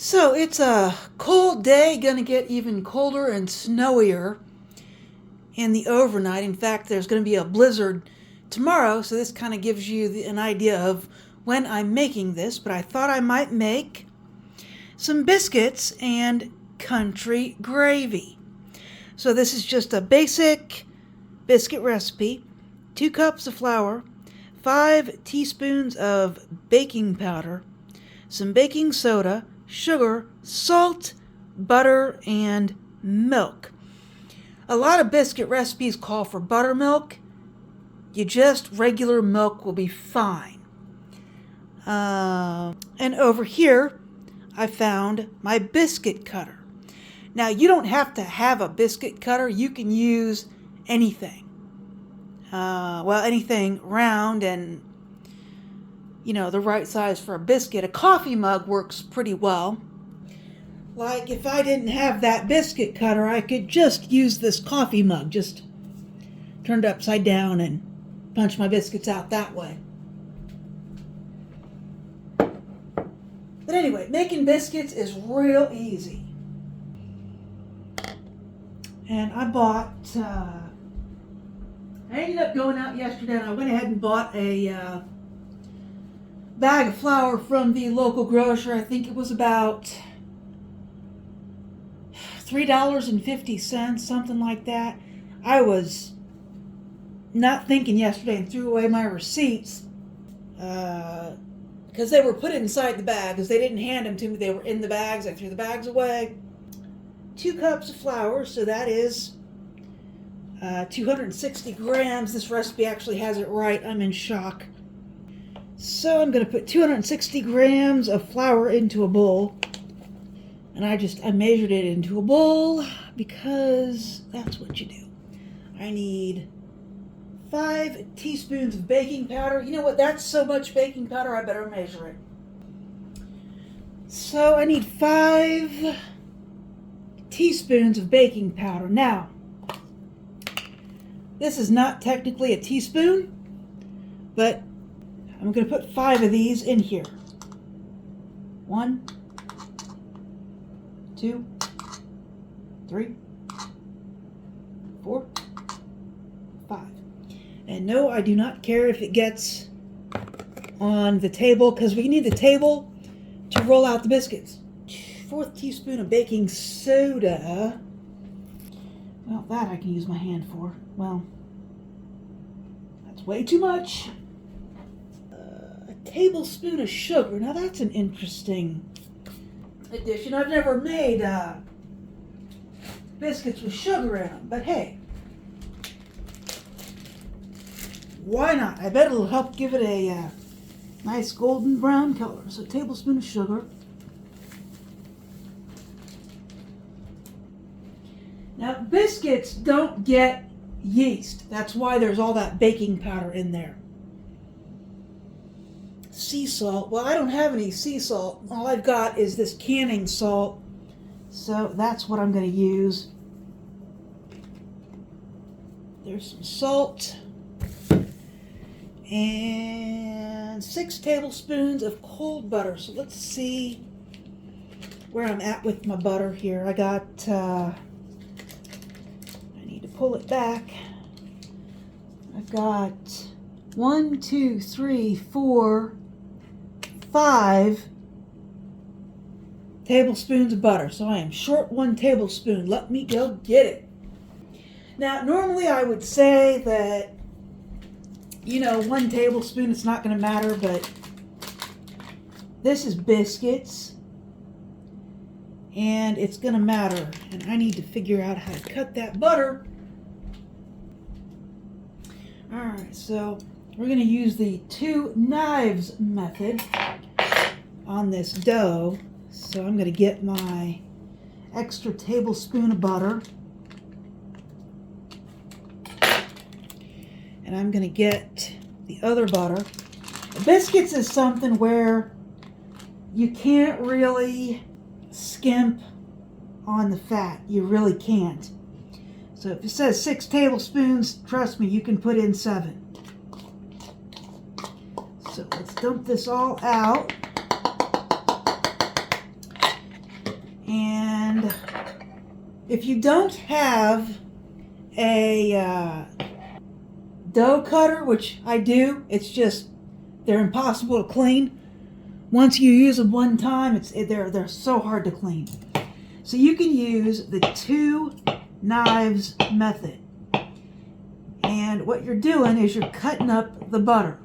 So it's a cold day, gonna get even colder and snowier in the overnight. In fact, there's gonna be a blizzard tomorrow, so this kind of gives you an idea of when I'm making this. But I thought I might make some biscuits and country gravy. So this is just a basic biscuit recipe. 2 cups of flour, 5 teaspoons of baking powder, some baking soda, sugar, salt, butter, and milk. A lot of biscuit recipes call for buttermilk. Just regular milk will be fine. And over here, I found my biscuit cutter. Now, you don't have to have a biscuit cutter. You can use anything. Anything round and the right size for a biscuit. A coffee mug works pretty well. Like if I didn't have that biscuit cutter, I could just use this coffee mug, just turned upside down and punch my biscuits out that way. But anyway, making biscuits is real easy. And I ended up going out yesterday and I went ahead and bought a bag of flour from the local grocer. I think it was about $3.50, something like that. I was not thinking yesterday and threw away my receipts because they were put inside the bags. They didn't hand them to me. They were in the bags. I threw the bags away. 2 cups of flour, so that is 260 grams. This recipe actually has it right. I'm in shock. So I'm going to put 260 grams of flour into a bowl. And I measured it into a bowl because that's what you do. I need 5 teaspoons of baking powder. You know what? That's so much baking powder, I better measure it. So I need 5 teaspoons of baking powder. Now, this is not technically a teaspoon, but I'm going to put 5 of these in here. 1, 2, 3, 4, 5. And no, I do not care if it gets on the table because we need the table to roll out the biscuits. 1/4 teaspoon of baking soda. Well, that I can use my hand for. Well, that's way too much. A tablespoon of sugar. Now that's an interesting addition. I've never made biscuits with sugar in them, but hey, why not? I bet it'll help give it a nice golden brown color. So a tablespoon of sugar. Now, biscuits don't get yeast. That's why there's all that baking powder in there. Sea salt. Well, I don't have any sea salt. All I've got is this canning salt. So that's what I'm going to use. There's some salt. And 6 tablespoons of cold butter. So let's see where I'm at with my butter here. I got... pull it back. I've got 1, 2, 3, 4, 5 tablespoons of butter. So I am short 1 tablespoon. Let me go get it. Now, normally I would say that, 1 tablespoon, it's not going to matter, but this is biscuits. And it's going to matter. And I need to figure out how to cut that butter. Alright, so we're going to use the 2 knives method on this dough. So I'm going to get my extra tablespoon of butter. And I'm going to get the other butter. The biscuits is something where you can't really skimp on the fat. You really can't. So if it says 6 tablespoons, trust me, you can put in 7. So let's dump this all out. If you don't have a dough cutter, which I do, it's just they're impossible to clean. Once you use them one time, they're so hard to clean. So you can use the 2 knives method. And what you're doing is you're cutting up the butter.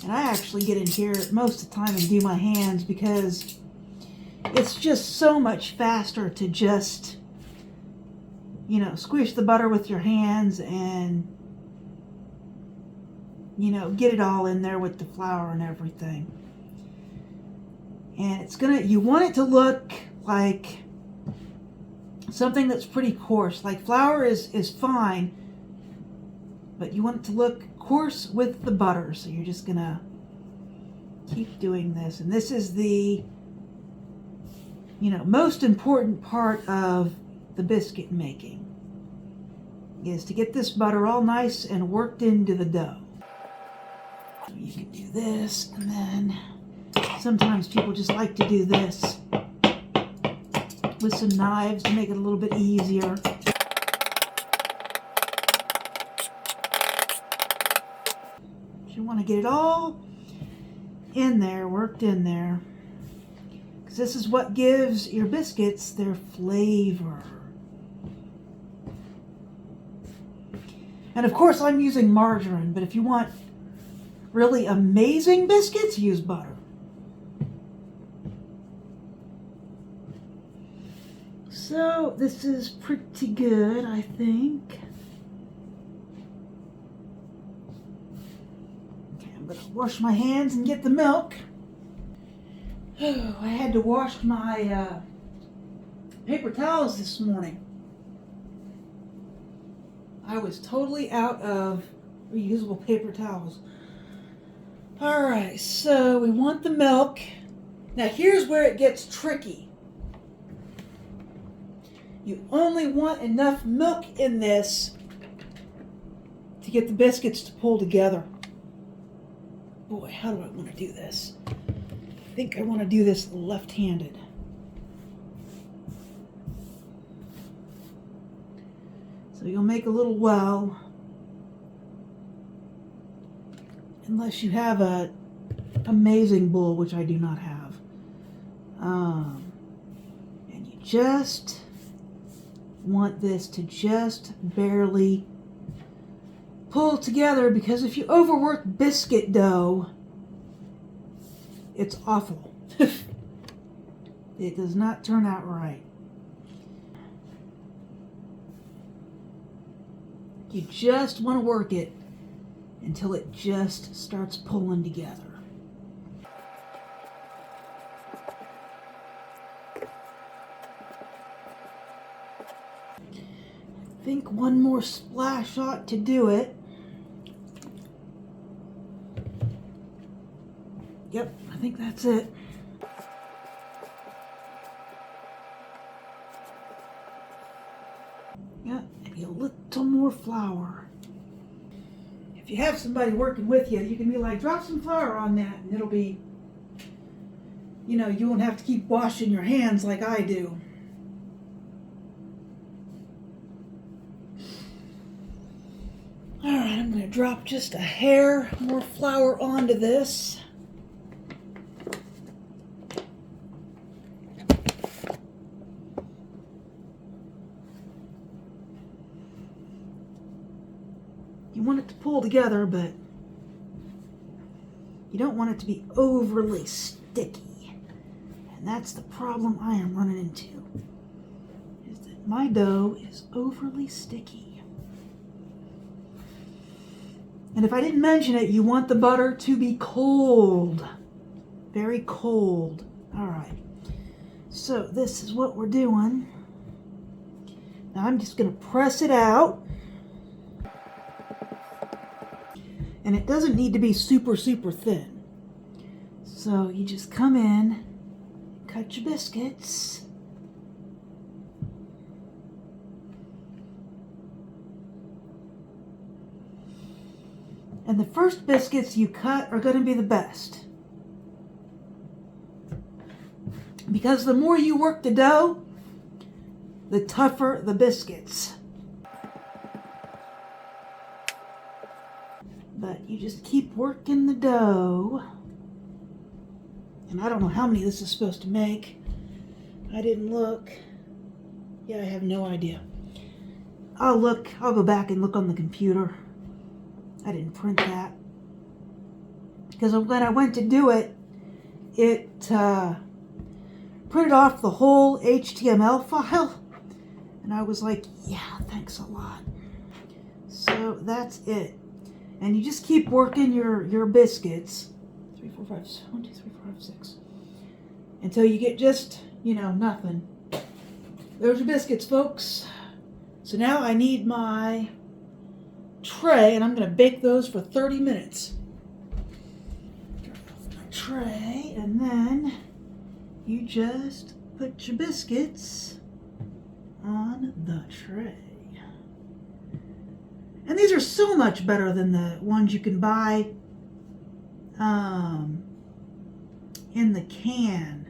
And I actually get in here most of the time and do my hands because it's just so much faster to just, squish the butter with your hands and, get it all in there with the flour and everything. And you want it to look like something that's pretty coarse. Like flour is fine, but you want it to look coarse with the butter. So you're just gonna keep doing this. And this is the, most important part of the biscuit making, is to get this butter all nice and worked into the dough. So you can do this, and then sometimes people just like to do this with some knives to make it a little bit easier. You want to get it all in there, worked in there, because this is what gives your biscuits their flavor. And of course I'm using margarine, but if you want really amazing biscuits, use butter. So this is pretty good, I think. Okay, I'm gonna wash my hands and get the milk. Oh, I had to wash my paper towels this morning. I was totally out of reusable paper towels. All right, so we want the milk. Now here's where it gets tricky. You only want enough milk in this to get the biscuits to pull together. Boy, how do I want to do this? I think I want to do this left-handed. So you'll make a little well, unless you have an amazing bowl, which I do not have. And you just want this to just barely pull together, because if you overwork biscuit dough, it's awful. It does not turn out right. You just want to work it until it just starts pulling together. I think one more splash ought to do it. Yep, I think that's it. Yep, maybe a little more flour. If you have somebody working with you, you can be like, drop some flour on that, and it'll be, you won't have to keep washing your hands like I do. All right, I'm going to drop just a hair more flour onto this. You want it to pull together, but you don't want it to be overly sticky. And that's the problem I am running into, is that my dough is overly sticky. And if I didn't mention it, you want the butter to be cold. Very cold. All right. So this is what we're doing. Now I'm just going to press it out. And it doesn't need to be super, super thin. So you just come in, cut your biscuits. And the first biscuits you cut are going to be the best. because the more you work the dough, the tougher the biscuits. But you just keep working the dough. And I don't know how many this is supposed to make. I didn't look. Yeah, I have no idea. I'll go back and look on the computer. I didn't print that. Because when I went to do it, it printed off the whole HTML file. And I was like, yeah, thanks a lot. So that's it. And you just keep working your biscuits. 3, 4, 5, 1, 2, 3, 4, 5, 6. Until you get just, nothing. There's your biscuits, folks. So now I need my tray, and I'm going to bake those for 30 minutes. Turn off my tray, and then you just put your biscuits on the tray. And these are so much better than the ones you can buy in the can.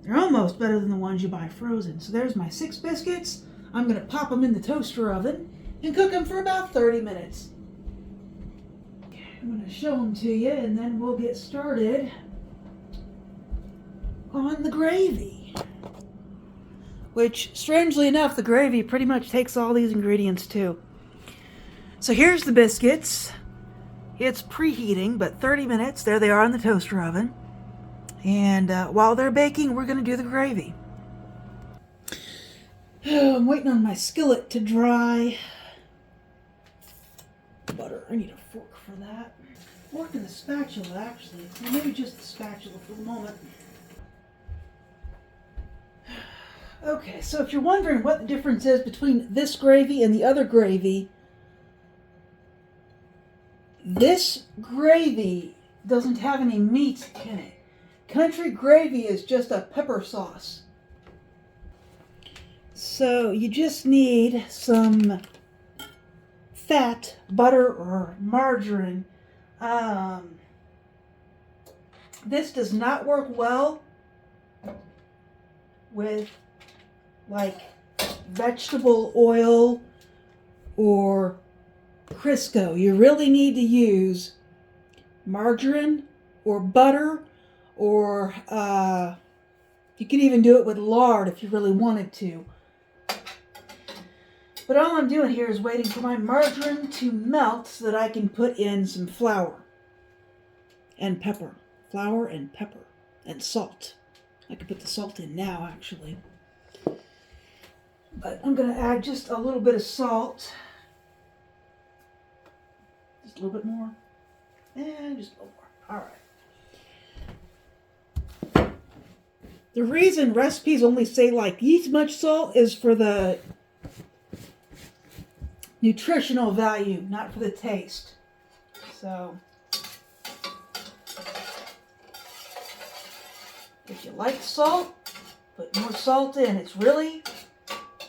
They're almost better than the ones you buy frozen. So there's my 6 biscuits. I'm going to pop them in the toaster oven and cook them for about 30 minutes. I'm going to show them to you, and then we'll get started on the gravy. Which, strangely enough, the gravy pretty much takes all these ingredients too. So here's the biscuits. It's preheating, but 30 minutes. There they are in the toaster oven. And while they're baking, we're going to do the gravy. I'm waiting on my skillet to dry. Butter. I need a fork for that. Fork and the spatula, actually. Maybe just the spatula for the moment. Okay, so if you're wondering what the difference is between this gravy and the other gravy, this gravy doesn't have any meat in it. Country gravy is just a pepper sauce. So you just need some fat, butter, or margarine. This does not work well with like vegetable oil or Crisco. You really need to use margarine or butter, or you can even do it with lard if you really wanted to. But all I'm doing here is waiting for my margarine to melt so that I can put in some flour and pepper. Flour and pepper and salt. I could put the salt in now, actually. But I'm going to add just a little bit of salt. Just a little bit more. And just a little more. All right. The reason recipes only say like this much salt is for the nutritional value, not for the taste. So, if you like salt, put more salt in. It's really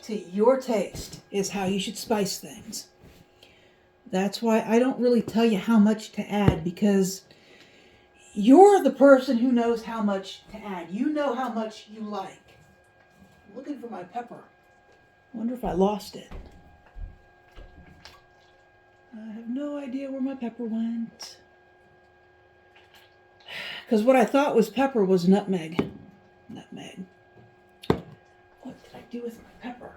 to your taste is how you should spice things. That's why I don't really tell you how much to add, because you're the person who knows how much to add. You know how much you like. I'm looking for my pepper. I wonder if I lost it. I have no idea where my pepper went. Because what I thought was pepper was nutmeg. Nutmeg. What did I do with my pepper?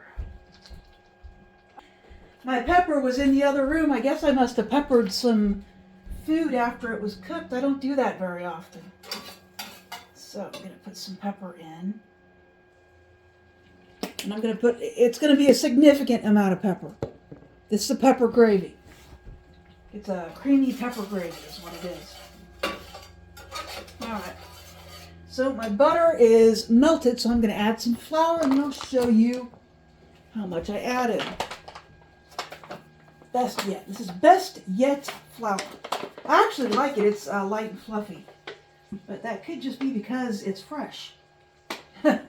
My pepper was in the other room. I guess I must have peppered some food after it was cooked. I don't do that very often. So I'm going to put some pepper in. And I'm going to put, it's going to be a significant amount of pepper. This is a pepper gravy. It's a creamy pepper gravy is what it is. Alright. So my butter is melted, so I'm going to add some flour and I'll show you how much I added. Best yet. This is best yet flour. I actually like it. It's light and fluffy. But that could just be because it's fresh. So,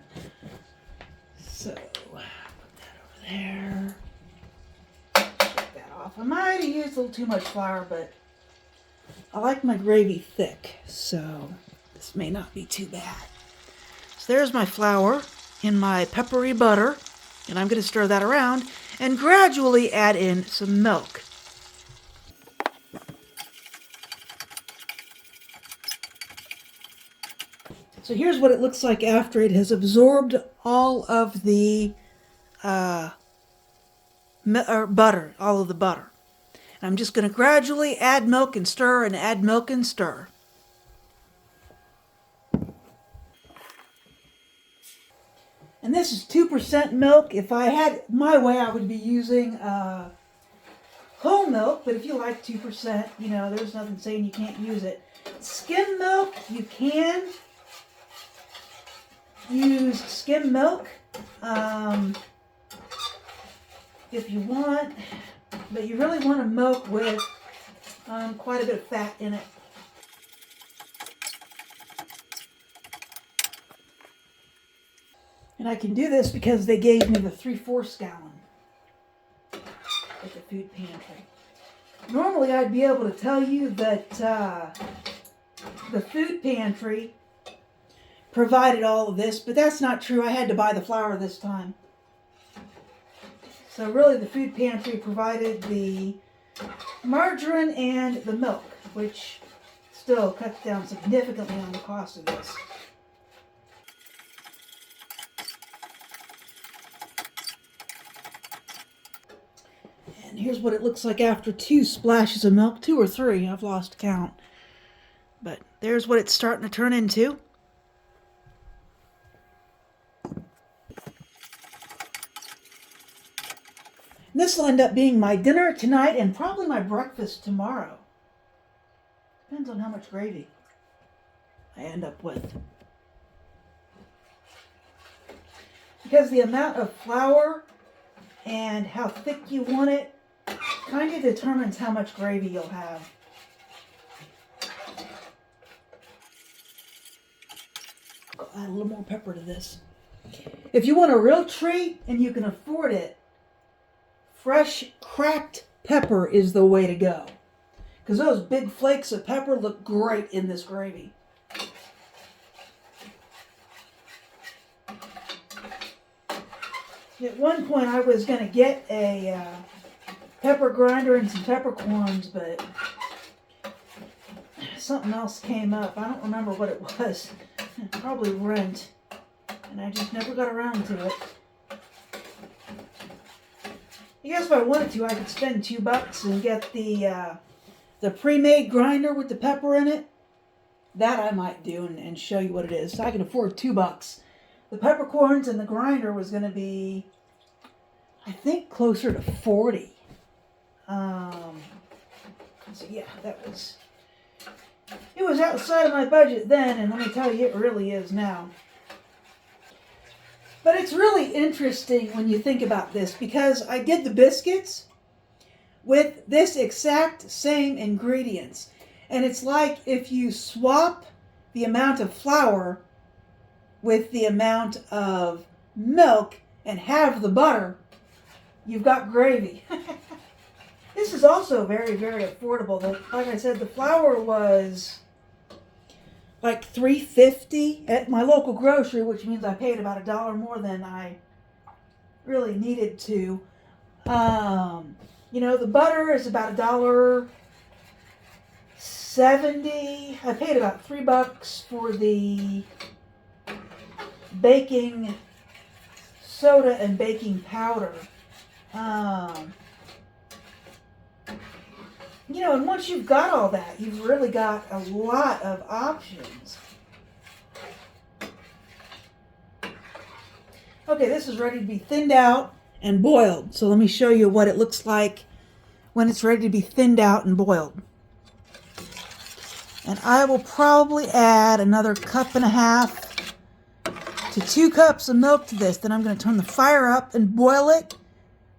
put that over there. Shake that off. I might have used a little too much flour, but I like my gravy thick, so this may not be too bad. there's my flour in my peppery butter, and I'm going to stir that around and gradually add in some milk. So here's what it looks like after it has absorbed all of the butter, all of the butter. And I'm just going to gradually add milk and stir and add milk and stir. And this is 2% milk. If I had my way, I would be using whole milk, but if you like 2%, there's nothing saying you can't use it. Skim milk, you can use skim milk if you want, but you really want a milk with quite a bit of fat in it. And I can do this because they gave me the 3/4 gallon at the food pantry. Normally I'd be able to tell you that the food pantry provided all of this, but that's not true. I had to buy the flour this time. So really the food pantry provided the margarine and the milk, which still cuts down significantly on the cost of this. And here's what it looks like after 2 splashes of milk, 2 or 3, I've lost count. But there's what it's starting to turn into. This will end up being my dinner tonight and probably my breakfast tomorrow. Depends on how much gravy I end up with. Because the amount of flour and how thick you want it kind of determines how much gravy you'll have. I'll add a little more pepper to this. If you want a real treat and you can afford it, fresh cracked pepper is the way to go. Because those big flakes of pepper look great in this gravy. At one point I was going to get a pepper grinder and some peppercorns, but something else came up. I don't remember what it was. Probably rent. And I just never got around to it. I guess if I wanted to, I could spend $2 and get the pre-made grinder with the pepper in it. That I might do and show you what it is. So I can afford $2. The peppercorns and the grinder was going to be, I think, closer to 40. So yeah, it was outside of my budget then, and let me tell you, it really is now. But it's really interesting when you think about this, because I did the biscuits with this exact same ingredients. And it's like if you swap the amount of flour with the amount of milk and have the butter, you've got gravy. This is also very, very affordable. Like I said, the flour was like $3.50 at my local grocery, which means I paid about $1 more than I really needed to. The butter is about $1.70. I paid about $3 for the baking soda and baking powder. And once you've got all that, you've really got a lot of options. Okay, this is ready to be thinned out and boiled. So let me show you what it looks like when it's ready to be thinned out and boiled. And I will probably add another 1.5 to 2 cups of milk to this. Then I'm going to turn the fire up and boil it.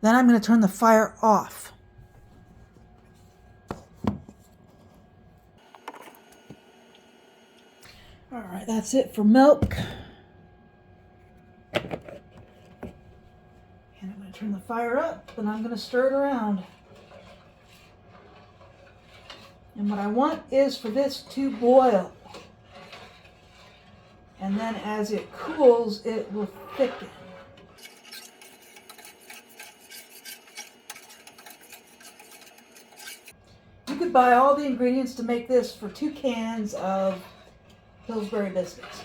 Then I'm going to turn the fire off. All right, that's it for milk. And I'm going to turn the fire up, and I'm going to stir it around. And what I want is for this to boil. And then as it cools, it will thicken. You could buy all the ingredients to make this for 2 cans of Pillsbury biscuits.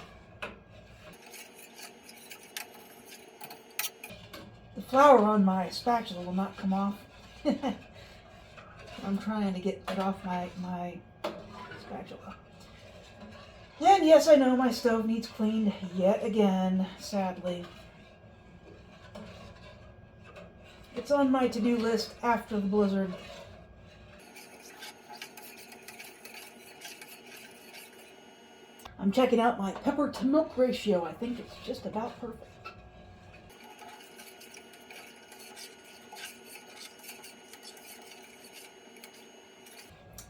The flour on my spatula will not come off. I'm trying to get it off my spatula. And yes, I know my stove needs cleaned yet again, sadly. It's on my to-do list after the blizzard. I'm checking out my pepper to milk ratio. I think it's just about perfect.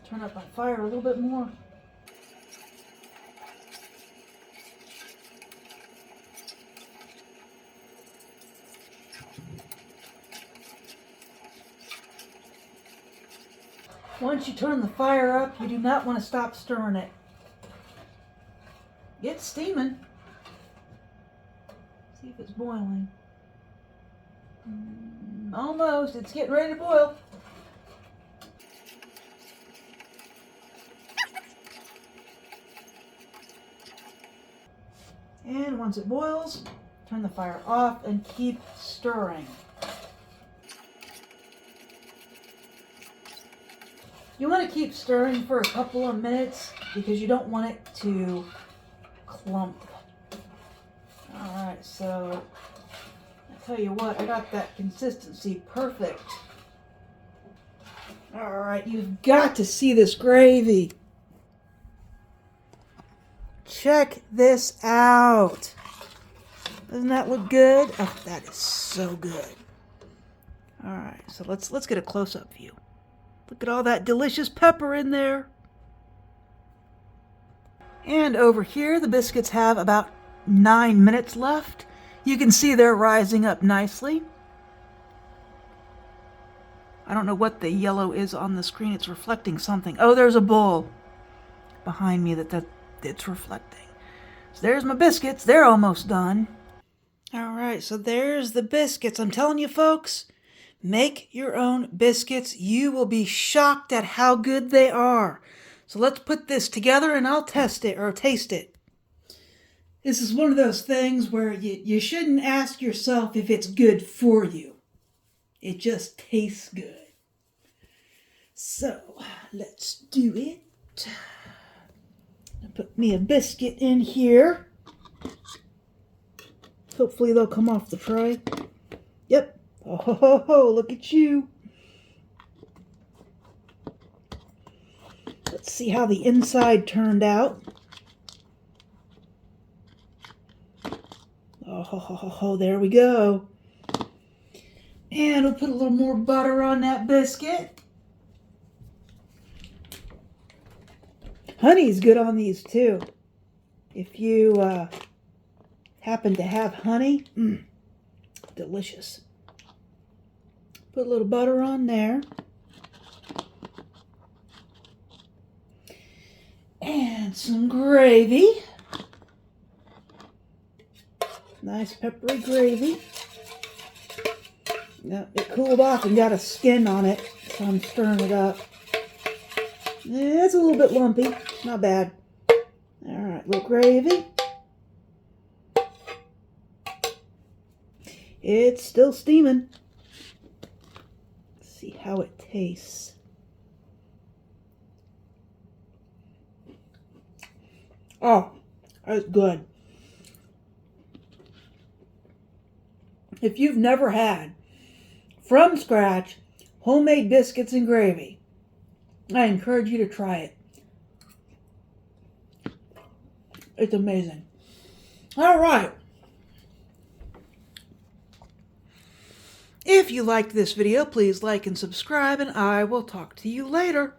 Turn up my fire a little bit more. Once you turn the fire up, you do not want to stop stirring it. It's steaming. See if it's boiling. Almost. It's getting ready to boil. And once it boils, turn the fire off and keep stirring. You want to keep stirring for a couple of minutes because you don't want it to clump. Alright, so I tell you what, I got that consistency perfect. Alright, you've got to see this gravy. Check this out. Doesn't that look good? Oh, that is so good. Alright, so let's get a close-up view. Look at all that delicious pepper in there. And over here, the biscuits have about 9 minutes left. You can see they're rising up nicely. I don't know what the yellow is on the screen. It's reflecting something. Oh, there's a bowl behind me that it's reflecting. So there's my biscuits. They're almost done. All right, so there's the biscuits. I'm telling you, folks, make your own biscuits. You will be shocked at how good they are. So let's put this together and I'll test it or taste it. This is one of those things where you shouldn't ask yourself if it's good for you. It just tastes good. So let's do it. I'll put me a biscuit in here. Hopefully they'll come off the tray. Yep. Oh, ho, ho, ho, look at you. Let's see how the inside turned out. Oh, ho, ho, ho, ho, there we go. And we'll put a little more butter on that biscuit. Honey's good on these too. If you happen to have honey, delicious. Put a little butter on there. And some gravy. Nice peppery gravy. Now, it cooled off and got a skin on it, so I'm stirring it up. It's a little bit lumpy. Not bad. Alright, little gravy. It's still steaming. Let's see how it tastes. Oh, that's good. If you've never had from scratch homemade biscuits and gravy, I encourage you to try it. It's amazing. All right. If you liked this video, please like and subscribe, and I will talk to you later.